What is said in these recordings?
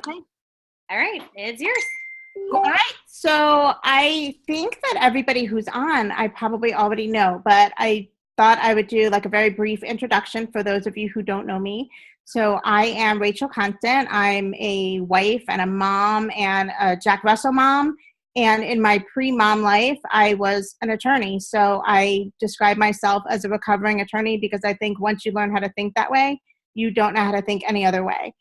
Okay. All right. It's yours. All right. So I think that everybody who's on, I probably already know, but I thought I would do like a very brief introduction for those of you who don't know me. So I am Rachel Constant. I'm a wife and a mom and a Jack Russell mom. And in my pre-mom life, I was an attorney. So I describe myself as a recovering attorney because I think once you learn how to think that way, you don't know how to think any other way.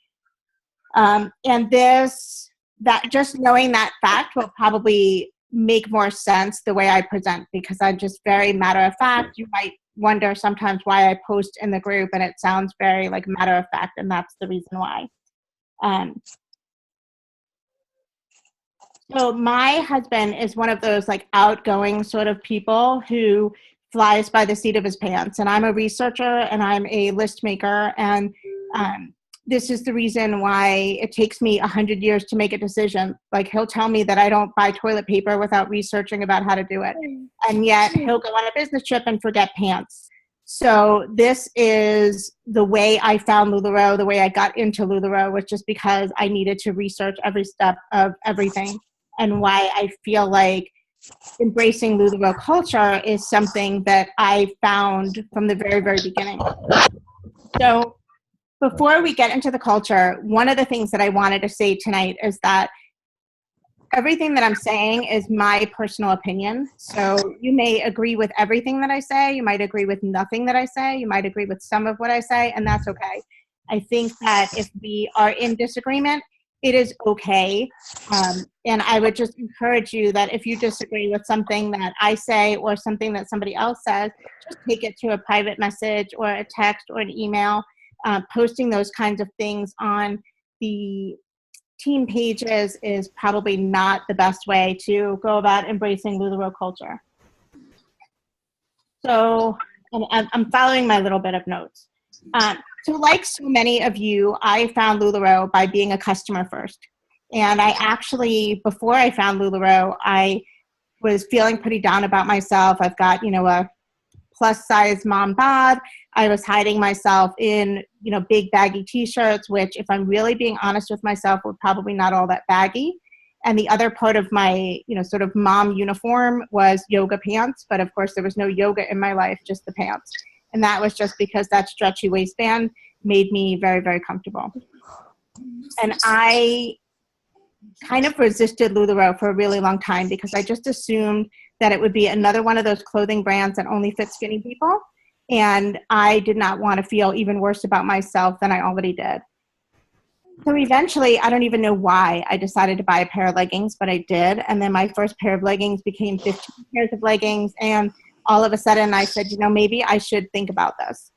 That just knowing that fact will probably make more sense the way I present because I'm just very matter of fact. You might wonder sometimes why I post in the group and it sounds very like matter of fact, and that's the reason why. So my husband is one of those like outgoing sort of people who flies by the seat of his pants, and I'm a researcher and I'm a list maker, and this is the reason why it takes me 100 years to make a decision. Like he'll tell me that I don't buy toilet paper without researching about how to do it. And yet he'll go on a business trip and forget pants. So this is the way I found LuLaRoe, the way I got into LuLaRoe was just because I needed to research every step of everything, and why I feel like embracing LuLaRoe culture is something that I found from the very, very beginning. So before we get into the culture, one of the things that I wanted to say tonight is that everything that I'm saying is my personal opinion. So you may agree with everything that I say. You might agree with nothing that I say. You might agree with some of what I say, and that's okay. I think that if we are in disagreement, it is okay. And I would just encourage you that if you disagree with something that I say or something that somebody else says, just take it to a private message or a text or an email. Posting those kinds of things on the team pages is probably not the best way to go about embracing LuLaRoe culture. So I'm following my little bit of notes. So like so many of you, I found LuLaRoe by being a customer first. And I actually, before I found LuLaRoe, I was feeling pretty down about myself. I've got, a plus size mom bod. I was hiding myself in, big baggy t-shirts, which if I'm really being honest with myself, were probably not all that baggy. And the other part of my, sort of mom uniform was yoga pants. But of course there was no yoga in my life, just the pants. And that was just because that stretchy waistband made me very, very comfortable. And I kind of resisted LuLaRoe for a really long time because I just assumed that it would be another one of those clothing brands that only fit skinny people. And I did not want to feel even worse about myself than I already did. So eventually, I don't even know why I decided to buy a pair of leggings, but I did. And then my first pair of leggings became 15 pairs of leggings. And all of a sudden I said, maybe I should think about this.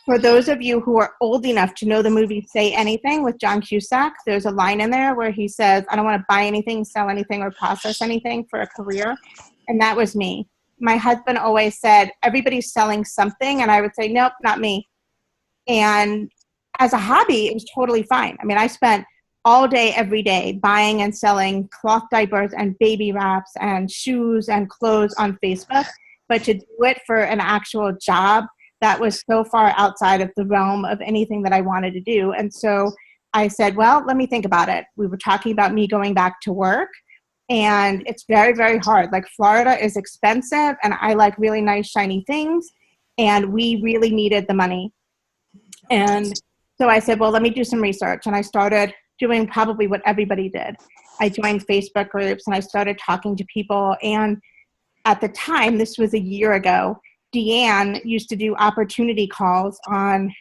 For those of you who are old enough to know the movie Say Anything with John Cusack, there's a line in there where he says, I don't want to buy anything, sell anything, or process anything for a career. And that was me. My husband always said, everybody's selling something. And I would say, nope, not me. And as a hobby, it was totally fine. I mean, I spent all day, every day, buying and selling cloth diapers and baby wraps and shoes and clothes on Facebook. But to do it for an actual job, that was so far outside of the realm of anything that I wanted to do. And so I said, well, let me think about it. We were talking about me going back to work, and it's very, very hard. Like Florida is expensive, and I like really nice, shiny things, and we really needed the money. And so I said, well, let me do some research. And I started doing probably what everybody did. I joined Facebook groups, and I started talking to people. And at the time, this was a year ago, Deanne used to do opportunity calls on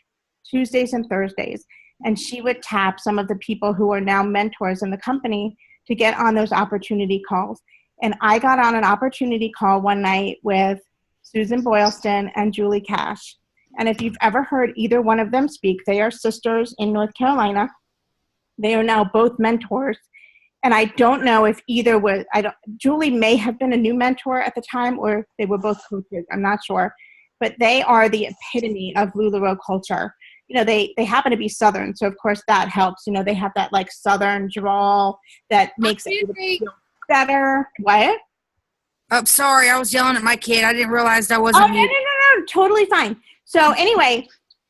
Tuesdays and Thursdays, and she would tap some of the people who are now mentors in the company to get on those opportunity calls. And I got on an opportunity call one night with Susan Boylston and Julie Cash. And if you've ever heard either one of them speak, they are sisters in North Carolina. They are now both mentors. And I don't know if either was, Julie may have been a new mentor at the time, or they were both coaches. I'm not sure. But they are the epitome of LuLaRoe culture. They happen to be Southern, so of course that helps. They have that like Southern drawl that makes it feel better. What? Oh, sorry. I was yelling at my kid. I didn't realize I wasn't mute. No. Totally fine. So anyway,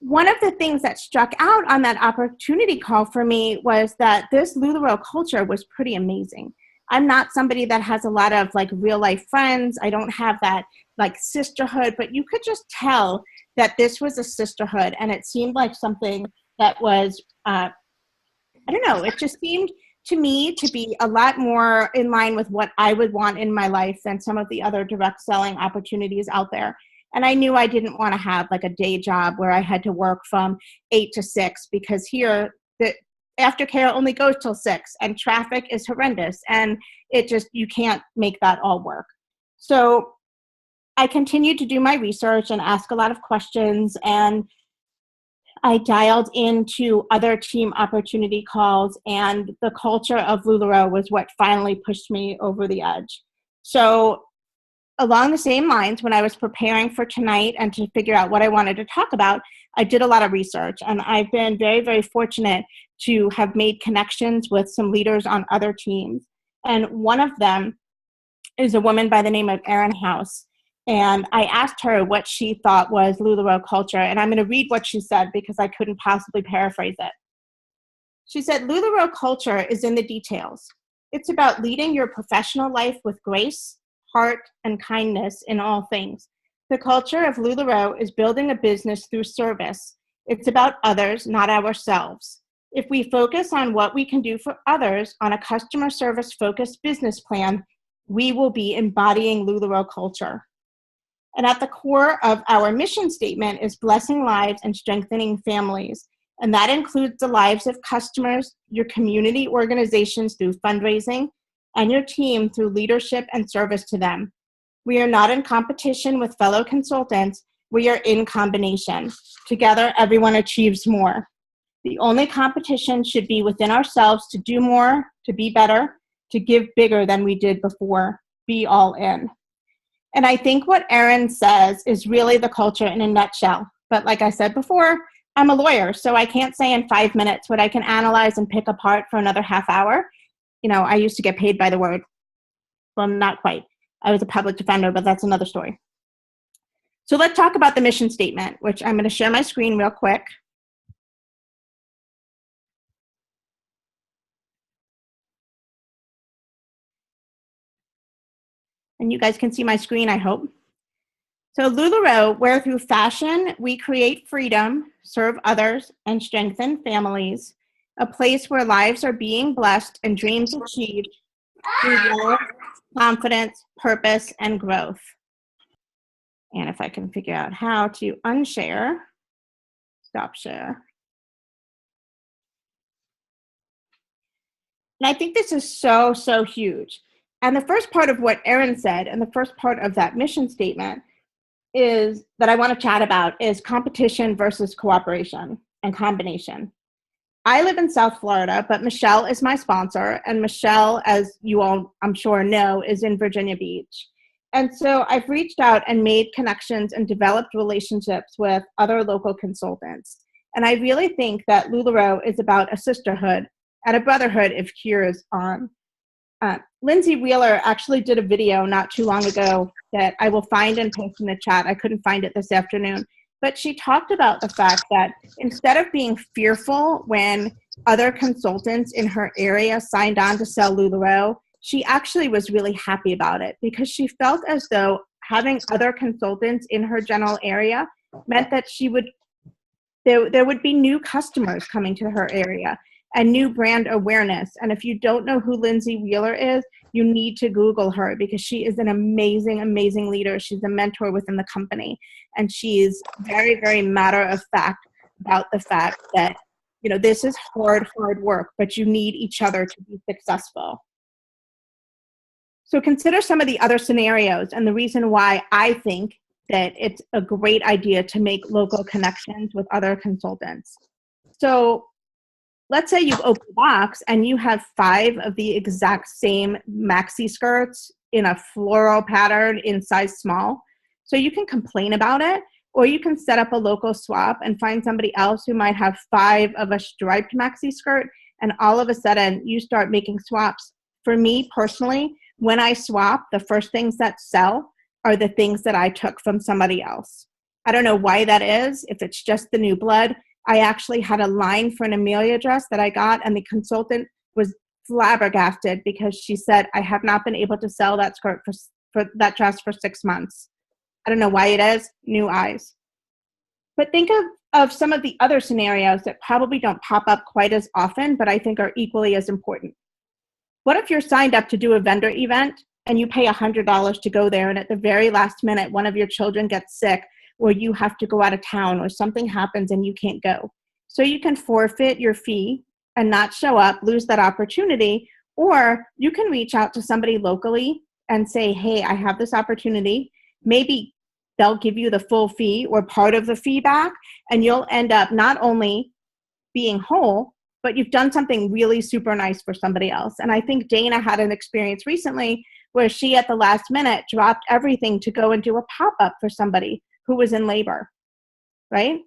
one of the things that struck out on that opportunity call for me was that this LuLaRoe culture was pretty amazing. I'm not somebody that has a lot of like real life friends. I don't have that like sisterhood, but you could just tell that this was a sisterhood, and it seemed like something that was, I don't know, it just seemed to me to be a lot more in line with what I would want in my life than some of the other direct selling opportunities out there. And I knew I didn't want to have like a day job where I had to work from 8 to 6, because here the aftercare only goes till 6 and traffic is horrendous, and it just, you can't make that all work. So I continued to do my research and ask a lot of questions, and I dialed into other team opportunity calls, and the culture of LuLaRoe was what finally pushed me over the edge. So along the same lines, when I was preparing for tonight and to figure out what I wanted to talk about, I did a lot of research, and I've been very, very fortunate to have made connections with some leaders on other teams. And one of them is a woman by the name of Erin House. And I asked her what she thought was LuLaRoe culture, and I'm going to read what she said because I couldn't possibly paraphrase it. She said, LuLaRoe culture is in the details. It's about leading your professional life with grace, heart, and kindness in all things. The culture of LuLaRoe is building a business through service. It's about others, not ourselves. If we focus on what we can do for others on a customer service focused business plan, we will be embodying LuLaRoe culture. And at the core of our mission statement is blessing lives and strengthening families. And that includes the lives of customers, your community organizations through fundraising, and your team through leadership and service to them. We are not in competition with fellow consultants. We are in combination. Together, everyone achieves more. The only competition should be within ourselves to do more, to be better, to give bigger than we did before. Be all in. And I think what Erin says is really the culture in a nutshell. But like I said before, I'm a lawyer, so I can't say in 5 minutes what I can analyze and pick apart for another half hour. You know, I used to get paid by the word. Well, not quite. I was a public defender, but that's another story. So let's talk about the mission statement, which I'm going to share my screen real quick. And you guys can see my screen, I hope. So LuLaRoe, where through fashion, we create freedom, serve others, and strengthen families, a place where lives are being blessed and dreams achieved through love, confidence, purpose, and growth. And if I can figure out how to unshare, stop share. And I think this is so, so huge. And the first part of what Erin said, and the first part of that mission statement is that I want to chat about is competition versus cooperation and combination. I live in South Florida, but Michelle is my sponsor, and Michelle, as you all I'm sure know, is in Virginia Beach. And so I've reached out and made connections and developed relationships with other local consultants. And I really think that LuLaRoe is about a sisterhood and a brotherhood if cheers on. Lindsay Wheeler actually did a video not too long ago that I will find and post in the chat. I couldn't find it this afternoon. But she talked about the fact that instead of being fearful when other consultants in her area signed on to sell LuLaRoe, she actually was really happy about it because she felt as though having other consultants in her general area meant that there would be new customers coming to her area and new brand awareness. And if you don't know who Lindsay Wheeler is, you need to Google her because she is an amazing, amazing leader. She's a mentor within the company. And she's very, very matter of fact about the fact that, you know, this is hard work, but you need each other to be successful. So consider some of the other scenarios and the reason why I think that it's a great idea to make local connections with other consultants. So let's say you open a box and you have 5 of the exact same maxi skirts in a floral pattern in size small. So you can complain about it, or you can set up a local swap and find somebody else who might have 5 of a striped maxi skirt, and all of a sudden you start making swaps. For me personally, when I swap, the first things that sell are the things that I took from somebody else. I don't know why that is, if it's just the new blood. I actually had a line for an Amelia dress that I got, and the consultant was flabbergasted because she said, I have not been able to sell that skirt for that dress for 6 months. I don't know why it is, new eyes. But think of some of the other scenarios that probably don't pop up quite as often, but I think are equally as important. What if you're signed up to do a vendor event and you pay $100 to go there, and at the very last minute, one of your children gets sick, or you have to go out of town, or something happens and you can't go? So you can forfeit your fee and not show up, lose that opportunity, or you can reach out to somebody locally and say, hey, I have this opportunity. Maybe they'll give you the full fee or part of the fee back, and you'll end up not only being whole, but you've done something really super nice for somebody else. And I think Dana had an experience recently where she, at the last minute, dropped everything to go and do a pop-up for somebody who was in labor, right?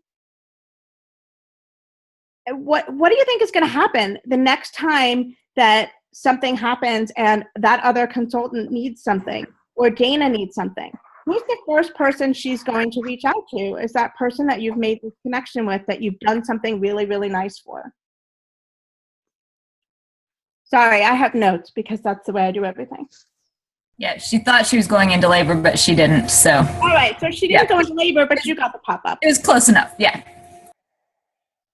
What do you think is going to happen the next time that something happens and that other consultant needs something, or Dana needs something? Who's the first person she's going to reach out to? Is that person that you've made this connection with, that you've done something really, really nice for? Sorry, I have notes because that's the way I do everything. Yeah, she thought she was going into labor, but she didn't, so. All right, so she didn't go into labor, but you got the pop-up. It was close enough, yeah.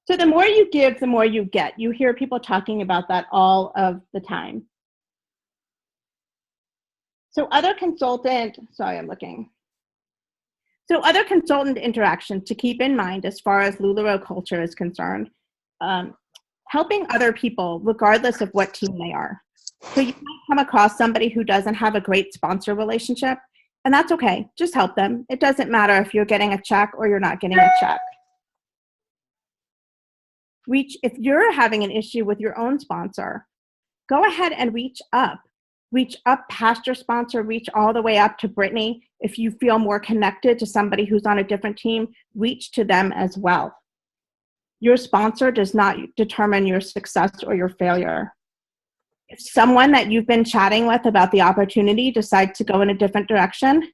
So the more you give, the more you get. You hear people talking about that all of the time. So other consultant interactions to keep in mind as far as LuLaRoe culture is concerned. Helping other people, regardless of what team they are. So you might come across somebody who doesn't have a great sponsor relationship, and that's okay. Just help them. It doesn't matter if you're getting a check or you're not getting a check. If you're having an issue with your own sponsor, go ahead and reach up. Reach up past your sponsor, reach all the way up to Brittany. If you feel more connected to somebody who's on a different team, reach to them as well. Your sponsor does not determine your success or your failure. If someone that you've been chatting with about the opportunity decides to go in a different direction,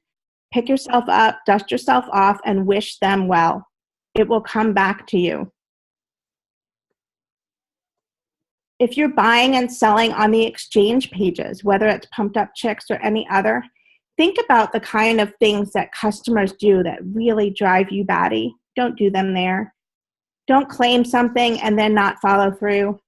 pick yourself up, dust yourself off, and wish them well. It will come back to you. If you're buying and selling on the exchange pages, whether it's Pumped Up Chicks or any other, think about the kind of things that customers do that really drive you batty. Don't do them there. Don't claim something and then not follow through.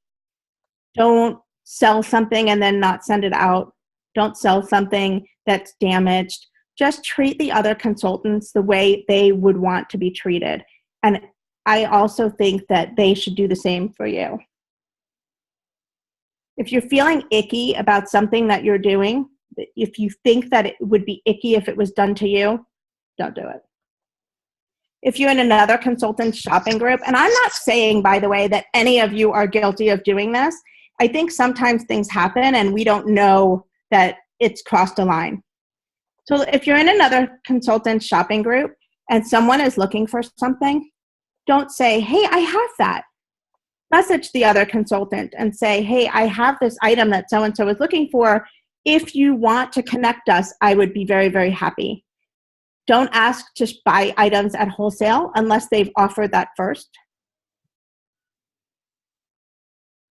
Don't sell something and then not send it out. Don't sell something that's damaged. Just treat the other consultants the way they would want to be treated. And I also think that they should do the same for you. If you're feeling icky about something that you're doing, if you think that it would be icky if it was done to you, don't do it. If you're in another consultant shopping group, and I'm not saying, by the way, that any of you are guilty of doing this. I think sometimes things happen and we don't know that it's crossed a line. So if you're in another consultant shopping group and someone is looking for something, don't say, hey, I have that. Message the other consultant and say, hey, I have this item that so-and-so is looking for. If you want to connect us, I would be very, very happy. Don't ask to buy items at wholesale unless they've offered that first.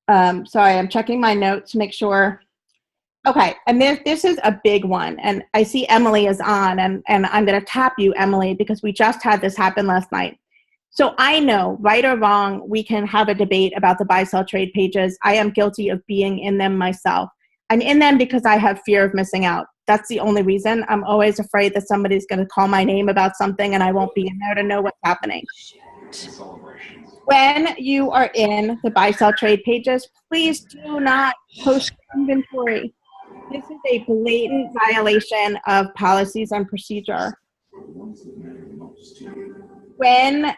Sorry, I'm checking my notes to make sure. Okay, and this is a big one, and I see Emily is on, and I'm going to tap you, Emily, because we just had this happen last night. So I know, right or wrong, we can have a debate about the buy-sell trade pages. I am guilty of being in them myself. I'm in them because I have fear of missing out. That's the only reason. I'm always afraid that somebody's going to call my name about something and I won't be in there to know what's happening. When you are in the buy-sell trade pages, please do not post inventory. This is a blatant violation of policies and procedure. When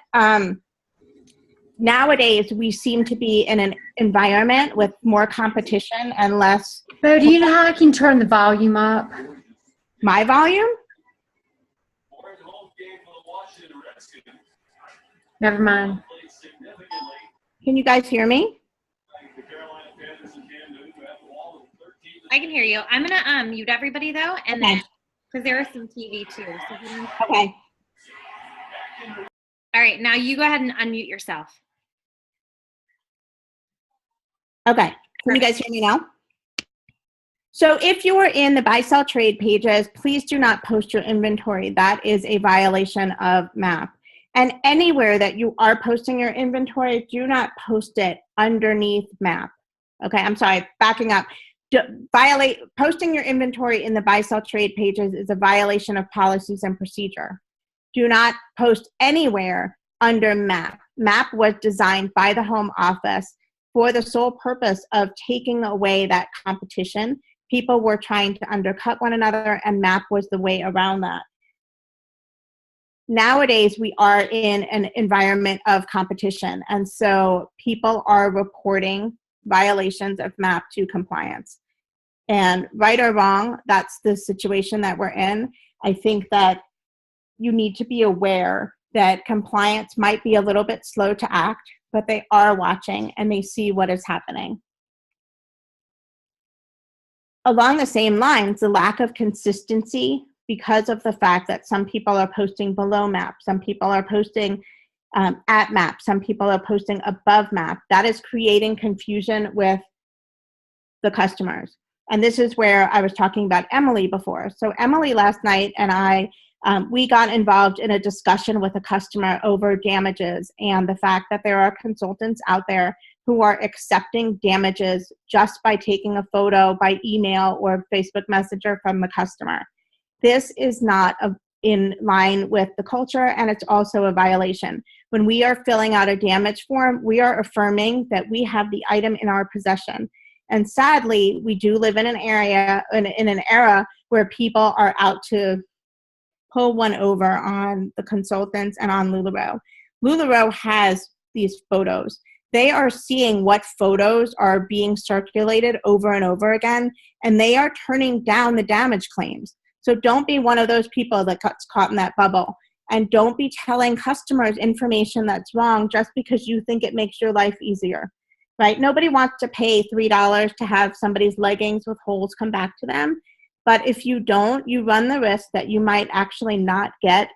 nowadays we seem to be in an environment with more competition and less. Bo, do you know how I can turn the volume up? My volume? Never mind. Can you guys hear me? I can hear you. I'm going to mute everybody, though, and then, because there is some TV, too. So okay. All right, now you go ahead and unmute yourself. Okay, can you guys hear me now? So if you are in the buy, sell, trade pages, please do not post your inventory. That is a violation of MAP. And anywhere that you are posting your inventory, do not post it underneath MAP. Okay, I'm sorry, backing up. Posting your inventory in the buy, sell, trade pages is a violation of policies and procedure. Do not post anywhere under MAP. MAP was designed by the home office for the sole purpose of taking away that competition. People were trying to undercut one another, and MAP was the way around that. Nowadays, we are in an environment of competition, and so people are reporting violations of MAP to compliance. And right or wrong, that's the situation that we're in. I think that you need to be aware that compliance might be a little bit slow to act, but they are watching and they see what is happening. Along the same lines, the lack of consistency because of the fact that some people are posting below MAP, some people are posting at MAP, some people are posting above MAP, that is creating confusion with the customers. And this is where I was talking about Emily before. So Emily last night and I, we got involved in a discussion with a customer over damages and the fact that there are consultants out there who are accepting damages just by taking a photo by email or Facebook Messenger from the customer. This is not in line with the culture, and it's also a violation. When we are filling out a damage form, we are affirming that we have the item in our possession. And sadly, we do live in an area, in an era where people are out to pull one over on the consultants and on LuLaRoe. LuLaRoe has these photos. They are seeing what photos are being circulated over and over again, and they are turning down the damage claims. So don't be one of those people that gets caught in that bubble. And don't be telling customers information that's wrong just because you think it makes your life easier, right? Nobody wants to pay $3 to have somebody's leggings with holes come back to them. But if you don't, you run the risk that you might actually not get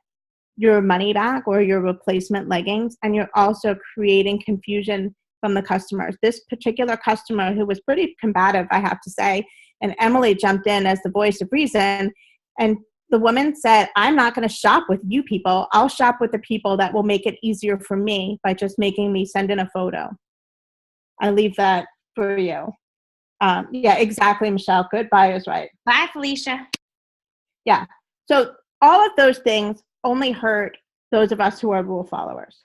your money back or your replacement leggings, and you're also creating confusion from the customers. This particular customer, who was pretty combative, I have to say, and Emily jumped in as the voice of reason, and the woman said, I'm not going to shop with you people. I'll shop with the people that will make it easier for me by just making me send in a photo. I leave that for you. Yeah, exactly, Michelle. Good buyer's right. Bye, Felicia. Yeah. So all of those things only hurt those of us who are rule followers.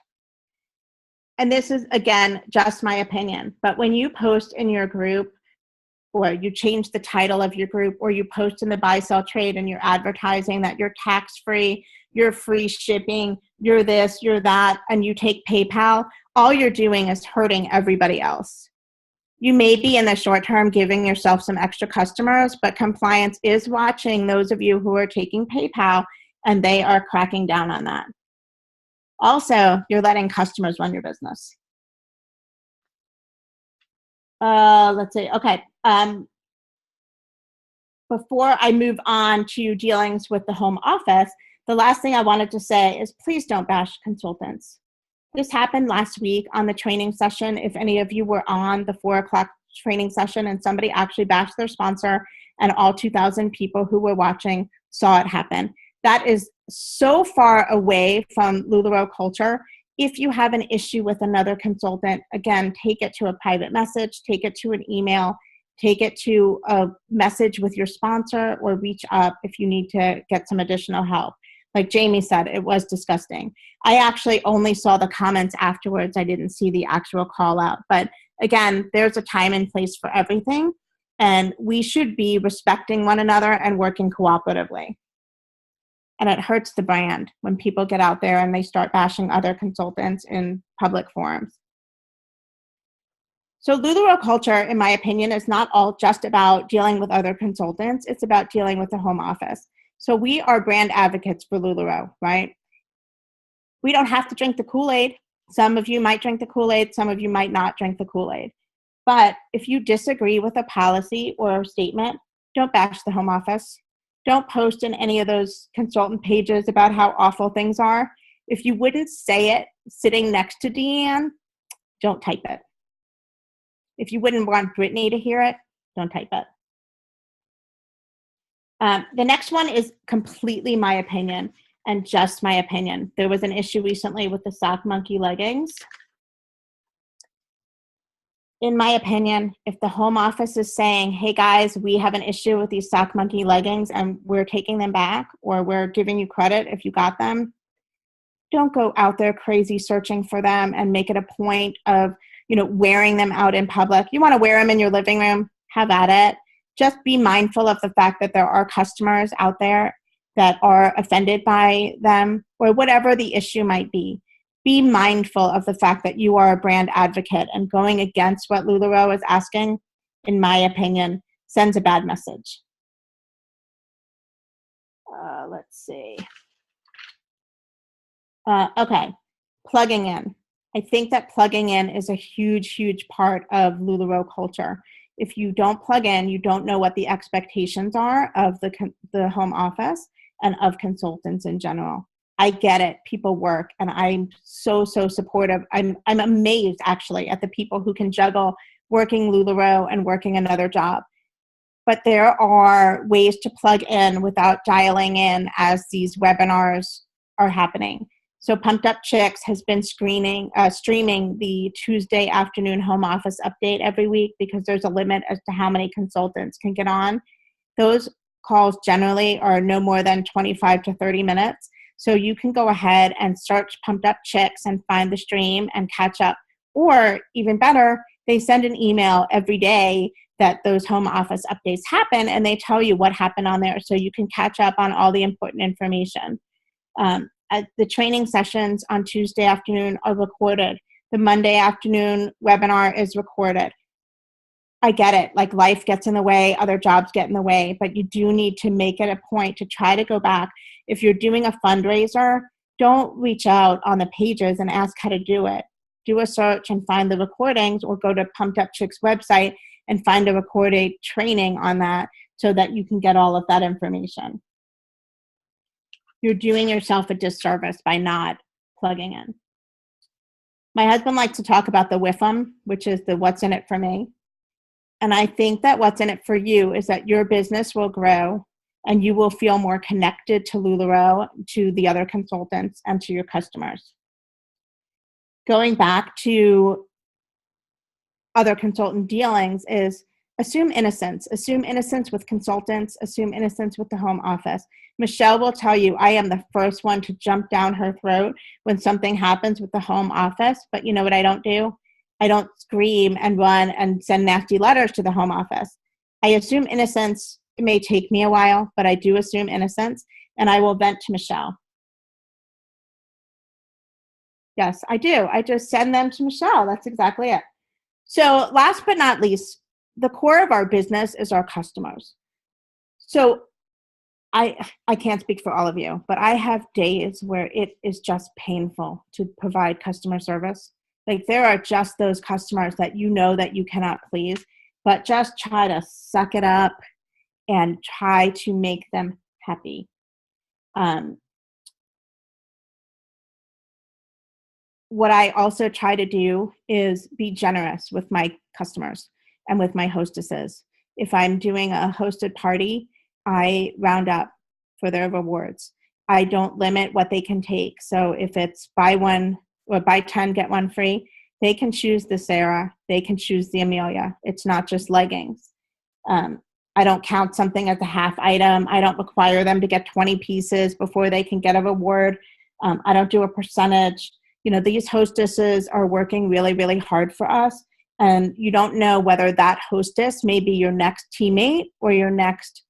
And this is, again, just my opinion. But when you post in your group, or you change the title of your group, or you post in the buy, sell, trade, and you're advertising that you're tax-free, you're free shipping, you're this, you're that, and you take PayPal, all you're doing is hurting everybody else. You may be in the short term giving yourself some extra customers, but compliance is watching those of you who are taking PayPal, and they are cracking down on that. Also, you're letting customers run your business. Let's see. Okay. Before I move on to dealings with the home office, the last thing I wanted to say is please don't bash consultants. This happened last week on the training session. If any of you were on the 4 o'clock training session and somebody actually bashed their sponsor, and all 2,000 people who were watching saw it happen. That is so far away from LuLaRoe culture. If you have an issue with another consultant, again, take it to a private message, take it to an email, take it to a message with your sponsor, or reach up if you need to get some additional help. Like Jamie said, it was disgusting. I actually only saw the comments afterwards. I didn't see the actual call out. But again, there's a time and place for everything, and we should be respecting one another and working cooperatively. And it hurts the brand when people get out there and they start bashing other consultants in public forums. So LuLaRoe culture, in my opinion, is not all just about dealing with other consultants. It's about dealing with the home office. So we are brand advocates for LuLaRoe, right? We don't have to drink the Kool-Aid. Some of you might drink the Kool-Aid. Some of you might not drink the Kool-Aid. But if you disagree with a policy or a statement, don't bash the home office. Don't post in any of those consultant pages about how awful things are. If you wouldn't say it sitting next to Deanne, don't type it. If you wouldn't want Brittany to hear it, don't type it. The next one is completely my opinion and just my opinion. There was an issue recently with the Sock Monkey leggings. In my opinion, if the home office is saying, hey guys, we have an issue with these Sock Monkey leggings and we're taking them back, or we're giving you credit if you got them, don't go out there crazy searching for them and make it a point of, wearing them out in public. You want to wear them in your living room, have at it. Just be mindful of the fact that there are customers out there that are offended by them, or whatever the issue might be. Be mindful of the fact that you are a brand advocate, and going against what LuLaRoe is asking, in my opinion, sends a bad message. Let's see. Okay, plugging in. I think that plugging in is a huge, huge part of LuLaRoe culture. If you don't plug in, you don't know what the expectations are of the home office and of consultants in general. I get it. People work, and I'm so supportive. I'm amazed, actually, at the people who can juggle working LuLaRoe and working another job. But there are ways to plug in without dialing in as these webinars are happening. So Pumped Up Chicks has been streaming the Tuesday afternoon home office update every week, because there's a limit as to how many consultants can get on. Those calls generally are no more than 25 to 30 minutes. So you can go ahead and search Pumped Up Chicks and find the stream and catch up. Or even better, they send an email every day that those home office updates happen, and they tell you what happened on there, so you can catch up on all the important information. The training sessions on Tuesday afternoon are recorded. The Monday afternoon webinar is recorded. I get it. Like, life gets in the way, other jobs get in the way, but you do need to make it a point to try to go back. If you're doing a fundraiser, don't reach out on the pages and ask how to do it. Do a search and find the recordings, or go to Pumped Up Chicks website and find a recorded training on that, so that you can get all of that information. You're doing yourself a disservice by not plugging in. My husband likes to talk about the WIFM, which is the what's in it for me. And I think that what's in it for you is that your business will grow, and you will feel more connected to LuLaRoe, to the other consultants, and to your customers. Going back to other consultant dealings is assume innocence. Assume innocence with consultants. Assume innocence with the home office. Michelle will tell you I am the first one to jump down her throat when something happens with the home office. But you know what I don't do? I don't scream and run and send nasty letters to the home office. I assume innocence. It may take me a while, but I do assume innocence, and I will vent to Michelle. Yes, I do. I just send them to Michelle. That's exactly it. So last but not least, the core of our business is our customers. So I can't speak for all of you, but I have days where it is just painful to provide customer service. Like, there are just those customers that you know that you cannot please, but just try to suck it up and try to make them happy. What I also try to do is be generous with my customers and with my hostesses. If I'm doing a hosted party, I round up for their rewards. I don't limit what they can take. So if it's buy 10, get 1 free, they can choose the Sarah, they can choose the Amelia. It's not just leggings. I don't count something as a half item. I don't require them to get 20 pieces before they can get a reward. I don't do a percentage. These hostesses are working really, really hard for us. And you don't know whether that hostess may be your next teammate or your next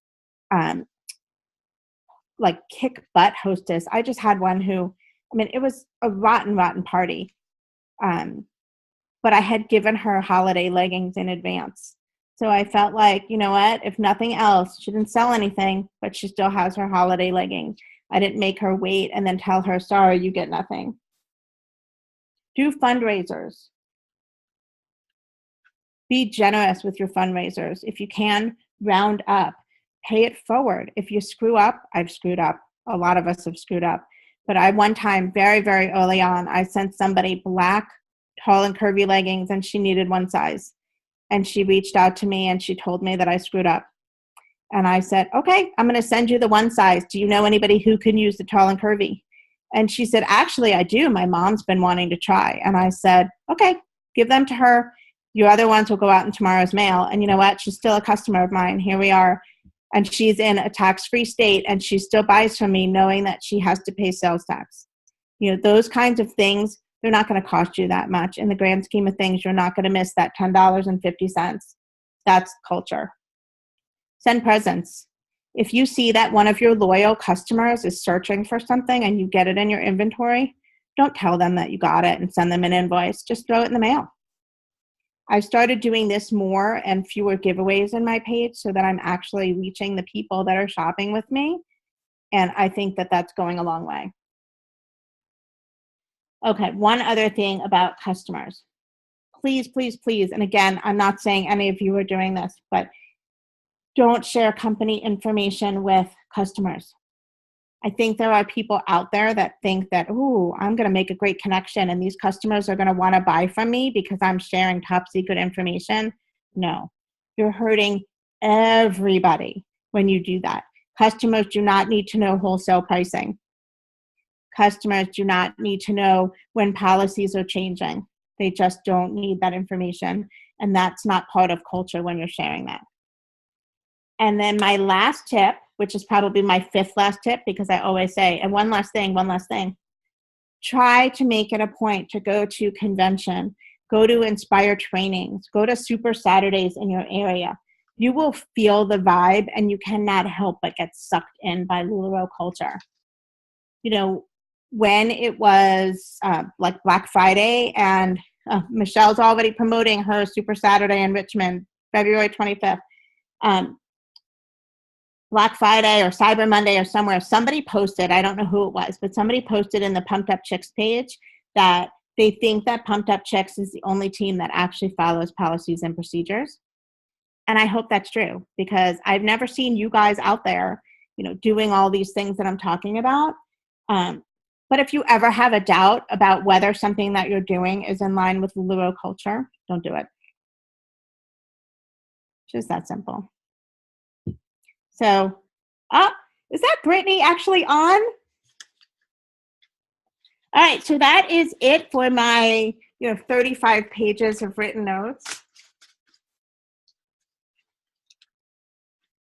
kick butt hostess. I just had one who, it was a rotten party. But I had given her holiday leggings in advance. So I felt like, you know what, if nothing else, she didn't sell anything, but she still has her holiday leggings. I didn't make her wait and then tell her, sorry, you get nothing. Do fundraisers. Be generous with your fundraisers. If you can, round up. Pay it forward. If you screw up, I've screwed up. A lot of us have screwed up. But I one time, very, very early on, I sent somebody black, tall and curvy leggings, and she needed one size. And she reached out to me and she told me that I screwed up. And I said, okay, I'm going to send you the one size. Do you know anybody who can use the tall and curvy? And she said, actually, I do. My mom's been wanting to try. And I said, okay, give them to her. Your other ones will go out in tomorrow's mail. And you know what? She's still a customer of mine. Here we are. And she's in a tax-free state, and she still buys from me knowing that she has to pay sales tax. You know, those kinds of things, they're not going to cost you that much. In the grand scheme of things, you're not going to miss that $10.50. That's culture. Send presents. If you see that one of your loyal customers is searching for something and you get it in your inventory, don't tell them that you got it and send them an invoice. Just throw it in the mail. I've started doing this more and fewer giveaways in my page so that I'm actually reaching the people that are shopping with me. And I think that that's going a long way. Okay, one other thing about customers. Please, please, please, and again, I'm not saying any of you are doing this, but don't share company information with customers. I think there are people out there that think that, ooh, I'm going to make a great connection and these customers are going to want to buy from me because I'm sharing top secret information. No, you're hurting everybody when you do that. Customers do not need to know wholesale pricing. Customers do not need to know when policies are changing. They just don't need that information. And that's not part of culture when you're sharing that. And then my last tip, which is probably my fifth last tip, because I always say, and one last thing, try to make it a point to go to convention, go to Inspire trainings, go to Super Saturdays in your area. You will feel the vibe and you cannot help but get sucked in by LuLaRoe culture. You know, when it was like Black Friday and Michelle's already promoting her Super Saturday in Richmond, February 25th. Black Friday or Cyber Monday or somewhere, somebody posted, I don't know who it was, but somebody posted in the Pumped Up Chicks page that they think that Pumped Up Chicks is the only team that actually follows policies and procedures. And I hope that's true because I've never seen you guys out there, you know, doing all these things that I'm talking about. But if you ever have a doubt about whether something that you're doing is in line with LuLaRoe culture, don't do it. Just that simple. So, is that Brittany actually on? All right, so that is it for my 35 pages of written notes.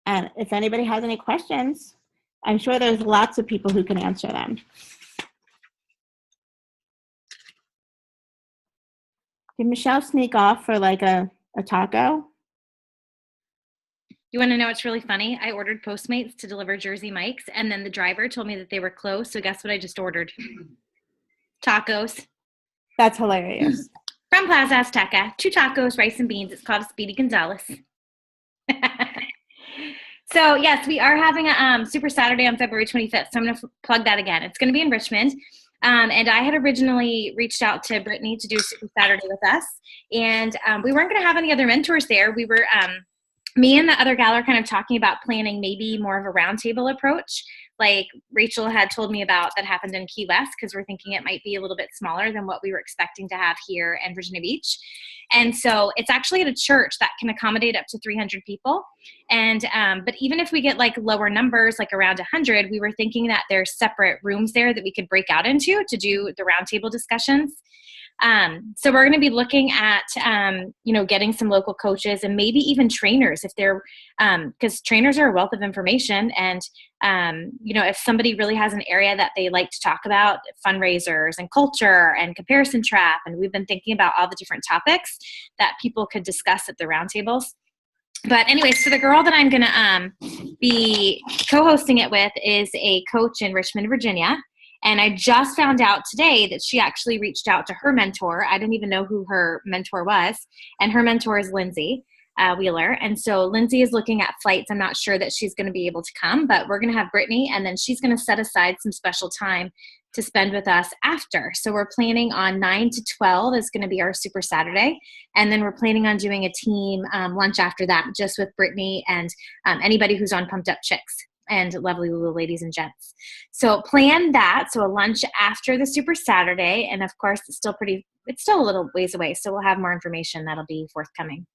And if anybody has any questions, I'm sure there's lots of people who can answer them. Did Michelle sneak off for like a taco? You want to know what's really funny? I ordered Postmates to deliver Jersey Mike's, and then the driver told me that they were closed. So guess what I just ordered? Tacos. That's hilarious. From Plaza Azteca. 2 tacos, rice and beans. It's called a Speedy Gonzalez. So yes, we are having a Super Saturday on February 25th. So I'm going to plug that again. It's going to be in Richmond. And I had originally reached out to Brittany to do Super Saturday with us. And we weren't going to have any other mentors there. We were... me and the other gal are kind of talking about planning maybe more of a roundtable approach, like Rachel had told me about that happened in Key West, because we're thinking it might be a little bit smaller than what we were expecting to have here in Virginia Beach. And so it's actually at a church that can accommodate up to 300 people. And but even if we get like lower numbers, like around 100, we were thinking that there's separate rooms there that we could break out into to do the roundtable discussions. So we're going to be looking at, getting some local coaches and maybe even trainers if they're, because trainers are a wealth of information. And, if somebody really has an area that they like to talk about, fundraisers and culture and comparison trap. And we've been thinking about all the different topics that people could discuss at the roundtables. But anyway, so the girl that I'm going to be co-hosting it with is a coach in Richmond, Virginia. And I just found out today that she actually reached out to her mentor. I didn't even know who her mentor was. And her mentor is Lindsay Wheeler. And so Lindsay is looking at flights. I'm not sure that she's going to be able to come, but we're going to have Brittany, and then she's going to set aside some special time to spend with us after. So we're planning on 9 to 12 is going to be our Super Saturday. And then we're planning on doing a team lunch after that, just with Brittany and anybody who's on Pumped Up Chicks. and lovely Lulu ladies and gents. So plan that. So a lunch after the Super Saturday. And of course, it's still a little ways away. So we'll have more information that'll be forthcoming.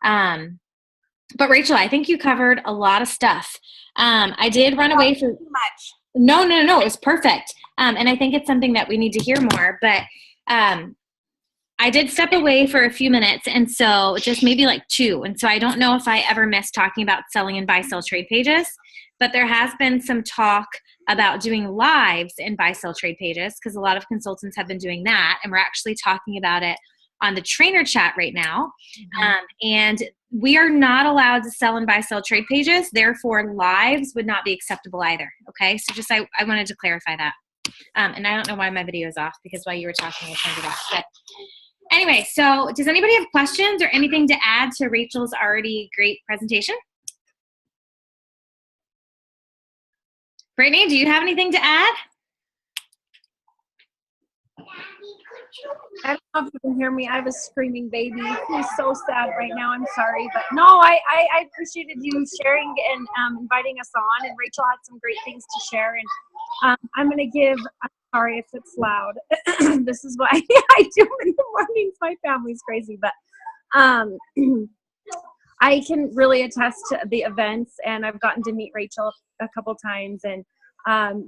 But Rachel, I think you covered a lot of stuff. I did run away for too much. No, it was perfect. And I think it's something that we need to hear more, but I did step away for a few minutes, and so just maybe like 2. And so I don't know if I ever missed talking about selling and buy-sell trade pages, but there has been some talk about doing lives in buy-sell trade pages because a lot of consultants have been doing that, and we're actually talking about it on the trainer chat right now. And we are not allowed to sell and buy-sell trade pages. Therefore, lives would not be acceptable either. Okay, so just I wanted to clarify that. And I don't know why my video is off because while you were talking, I turned it off. But anyway, so does anybody have questions or anything to add to Rachel's already great presentation? Brittany, do you have anything to add? I don't know if you can hear me. I have a screaming baby who's so sad right now. I'm sorry. But no, I appreciated you sharing and inviting us on. And Rachel had some great things to share. And I'm sorry if it's loud. This is what I do in the mornings. My family's crazy. But I can really attest to the events. And I've gotten to meet Rachel a couple times and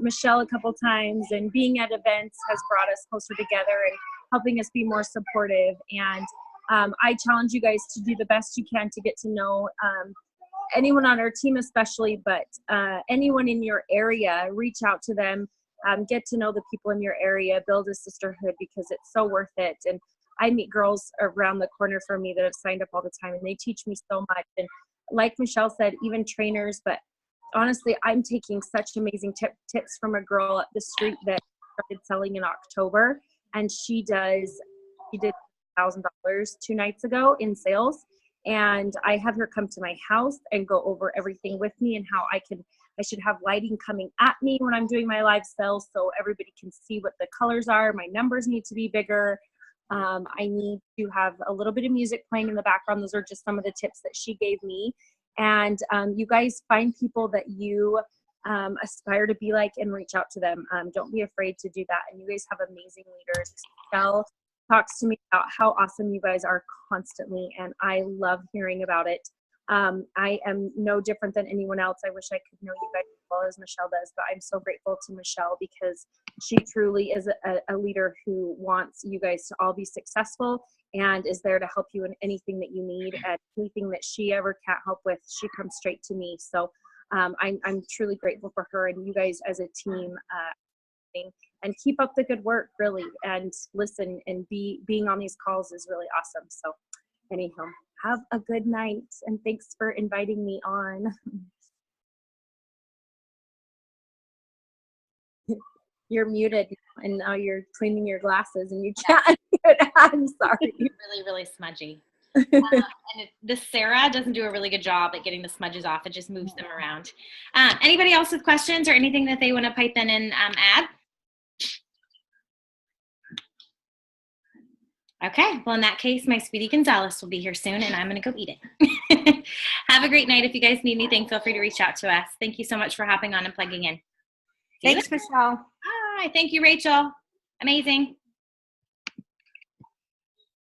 Michelle a couple times. And being at events has brought us closer together and helping us be more supportive. And I challenge you guys to do the best you can to get to know anyone on our team especially, but anyone in your area. Reach out to them, get to know the people in your area, build a sisterhood because it's so worth it. And I meet girls around the corner from me that have signed up all the time and they teach me so much. And like Michelle said, even trainers, but honestly, I'm taking such amazing tips from a girl up the street that started selling in October. And she did $1,000 2 nights ago in sales. And I have her come to my house and go over everything with me and how I should have lighting coming at me when I'm doing my live sales so everybody can see what the colors are. My numbers need to be bigger. I need to have a little bit of music playing in the background. Those are just some of the tips that she gave me. And you guys find people that you aspire to be like and reach out to them. Don't be afraid to do that. And you guys have amazing leaders. Michelle talks to me about how awesome you guys are constantly, and I love hearing about it. I am no different than anyone else. I wish I could know you guys as well as Michelle does, but I'm so grateful to Michelle because she truly is a leader who wants you guys to all be successful and is there to help you in anything that you need, and anything that she ever can't help with, she comes straight to me. So I'm truly grateful for her and you guys as a team, and keep up the good work, really. And listen, and being on these calls is really awesome. So anyhow, have a good night and thanks for inviting me on. You're muted and now you're cleaning your glasses and you can't. I'm sorry. Really, really smudgy. This Sarah doesn't do a really good job at getting the smudges off. It just moves them around. Anybody else with questions or anything that they want to pipe in and add? Okay, well, in that case, my sweetie Gonzalez will be here soon, and I'm going to go eat it. Have a great night. If you guys need anything, feel free to reach out to us. Thank you so much for hopping on and plugging in. Thanks, Michelle. Hi, thank you, Rachel. Amazing.